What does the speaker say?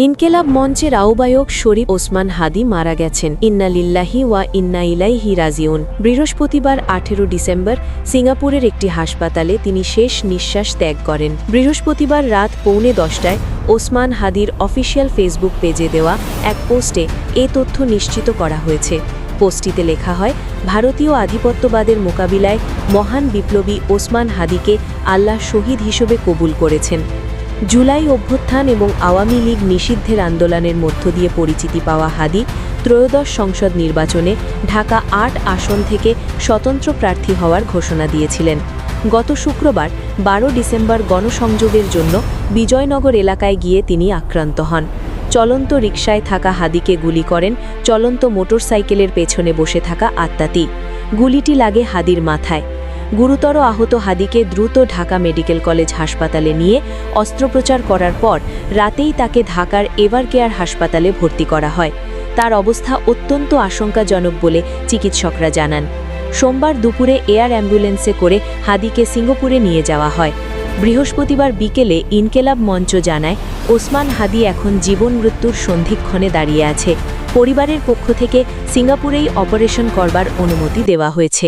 ইনকেলাব মঞ্চের আহ্বায়ক শরীফ ওসমান হাদি মারা গেছেন। ইন্না লিল্লাহি ওয়া ইন্না ইলাইহি রাজিউন। বৃহস্পতিবার 18 ডিসেম্বর সিঙ্গাপুরের একটি হাসপাতালে তিনি শেষ নিঃশ্বাস ত্যাগ করেন। বৃহস্পতিবার রাত 9:45টায় ওসমান হাদির অফিসিয়াল ফেসবুক পেজে দেওয়া এক পোস্টে এ তথ্য নিশ্চিত করা হয়েছে। পোস্টটিতে লেখা হয়, ভারতীয় আধিপত্যবাদের মোকাবিলায় মহান বিপ্লবী ওসমান হাদিকে আল্লাহ শহীদ হিসেবে কবুল করেছেন। জুলাই অভ্যুত্থান এবং আওয়ামী লীগ নিষিদ্ধের আন্দোলনের মধ্য দিয়ে পরিচিতি পাওয়া হাদি ত্রয়োদশ সংসদ নির্বাচনে ঢাকা ৮ আসন থেকে স্বতন্ত্র প্রার্থী হওয়ার ঘোষণা দিয়েছিলেন। গত শুক্রবার 12 ডিসেম্বর গণসংযোগের জন্য বিজয়নগর এলাকায় গিয়ে তিনি আক্রান্ত হন। চলন্ত রিকশায় থাকা হাদিকে গুলি করেন চলন্ত মোটরসাইকেলের পেছনে বসে থাকা আত্মাতি। গুলিটি লাগে হাদির মাথায়। গুরুতর আহত হাদিকে দ্রুত ঢাকা মেডিকেল কলেজ হাসপাতালে নিয়ে অস্ত্রোপচার করার পর রাতেই তাকে ঢাকার এভারকেয়ার হাসপাতালে ভর্তি করা হয়। তার অবস্থা অত্যন্ত আশঙ্কাজনক বলে চিকিৎসকরা জানান। সোমবার দুপুরে এয়ার অ্যাম্বুলেন্সে করে হাদিকে সিঙ্গাপুরে নিয়ে যাওয়া হয়। বৃহস্পতিবার বিকেলে ইনকেলাব মঞ্চ জানায়, ওসমান হাদি এখন জীবন মৃত্যুর সন্ধিক্ষণে দাঁড়িয়ে আছে। পরিবারের পক্ষ থেকে সিঙ্গাপুরেই অপারেশন করবার অনুমতি দেওয়া হয়েছে।